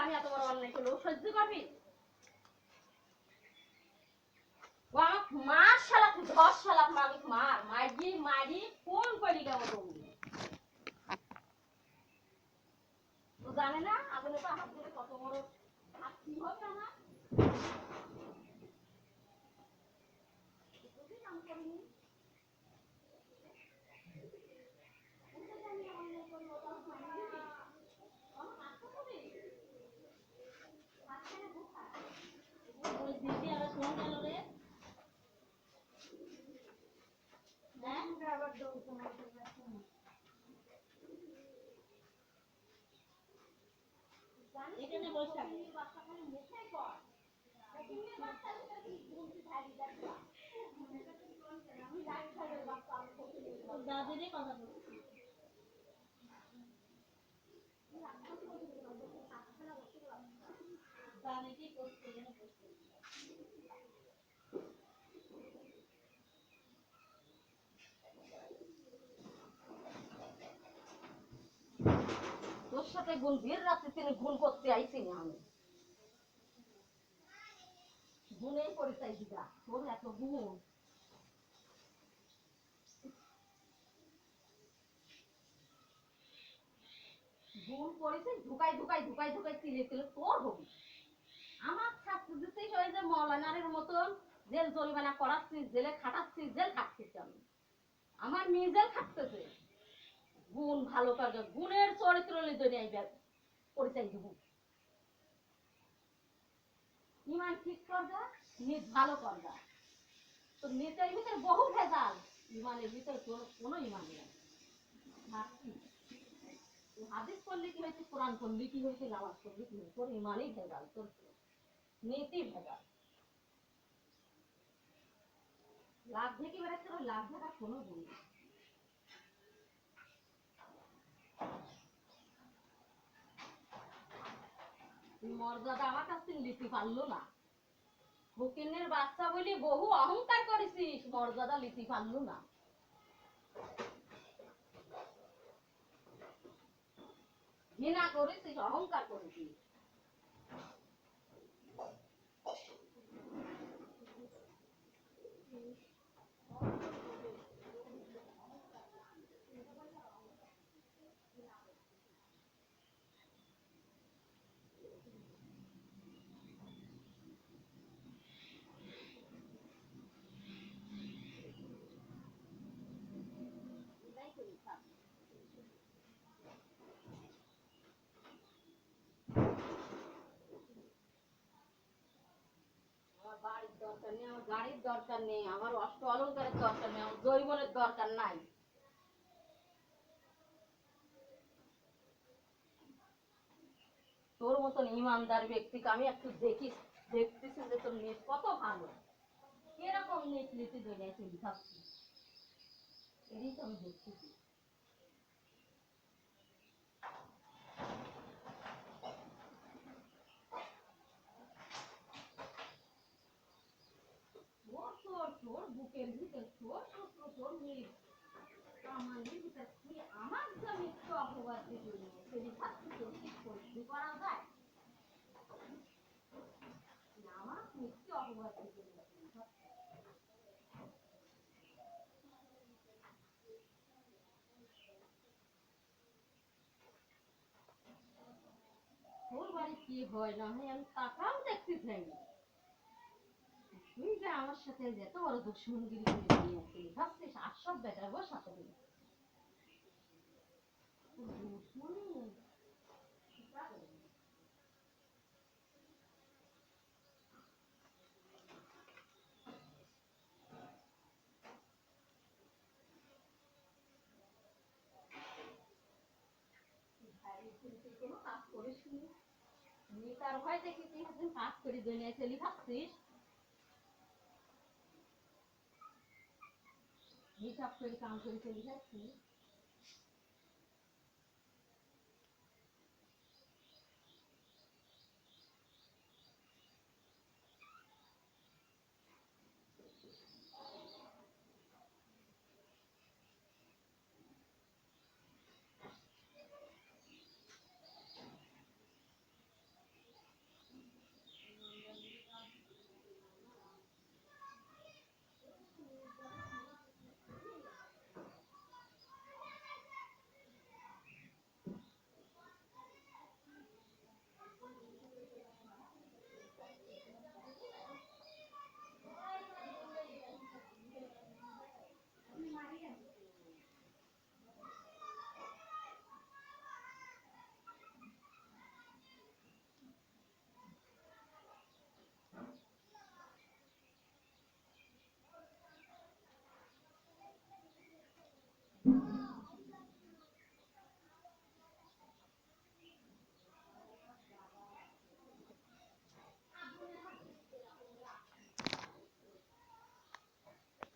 আমি এত বড় অন্যায় করলো সহ্য করবি ও আমাকে মার শালাক ধর শালাক মালিক মার মারি মারি কোন করি কেমন তো জানে না আপনি তো হাত ধরে কত বড় হাত কি হবে আমার কাম করিনি এখানে বসে থাকি বাচ্চা খালি মুখে কর কিনে বাচ্চা কি গুনতি থাকি দেখো আমি লাইট খাইলে বাচ্চা আমি করতে দাদিরই কথা বলছি জানে কি করতে যেন করতে তোর সাথে গুণ বীর রাতে তিনি গুণ করতে আইছি না আমি গুণেই পরিচয় দিদা তোর এত গুণ গুণ পরিচয় ঢুকাই ঢুকাই ঢুকাই ঢুকাই তিলে তিলে তোর হবি আমার শাস্তি দিতেই ওই যে মৌলানারের মতন জেল জরিমানা করাচ্ছিস জেলে খাটাচ্ছিস জেল খাটছিস আমি আমার নিজের খাটতেছে গুণ ভালো কাজ গুণের চরিত্র জন্য আইবার পরিচয় দিব ইমান ঠিক করবা নিজ ভালো করবা তো নিজের ভিতরে বহু ভেজাল ইমানের ভিতরে কোনো ইমান নেই হাদিস পড়লে কি হয়েছে কোরআন পড়লে কি হয়েছে নামাজ পড়লে কি হয়েছে তোর ইমানই ভেজাল তোর নীতি ভেজাল লাভ থেকে বেড়াচ্ছে লাভ থাকা কোনো গুণ নেই মর্যাদা আমার কাছ থেকে নিতে পারলো না ফকিনের বাচ্চা বলি বহু অহংকার করেছিস মর্যাদা নিতে পারলো না ঘৃণা করেছিস অহংকার করেছিস বাড়ির দরকার নেই আমার গাড়ির দরকার নেই আমার অষ্ট অলঙ্কারের দরকার নেই আমার জৈবনের দরকার নাই তোর মতন ইমানদার ব্যক্তিকে আমি একটু দেখতেছি যে তোর নেট কত ভালো কিরকম নেট নীতি দুনিয়ায় তুই থাকছিস এটাই তো আমি দেখতেছি তোর বুকের ভিতর তোর মেয়ে আমার ভিতর তুই আমার যা মিথ্য অপবাদ দিবি সেটি থাকতে তোর ঠিক করতে করা যায় আমার মিথ্য অপবাদ দিবি তোর বাড়ি কি হয় না হয় আমি টাকাও দেখতে চাই তুই যে আমার সাথে যেত বড় দুশ্মনগিরি করে নিয়ে আসলি ভাবছিস আর সব বেটার বস সাথে দিবি দুশ্মনী কোনো কাজ করিস নি তার ভয় দেখি তুই একদিন কাজ করে দুনিয়ায় চলি ভাবছিস হিসাব করে কাম করে চলি যাচ্ছিস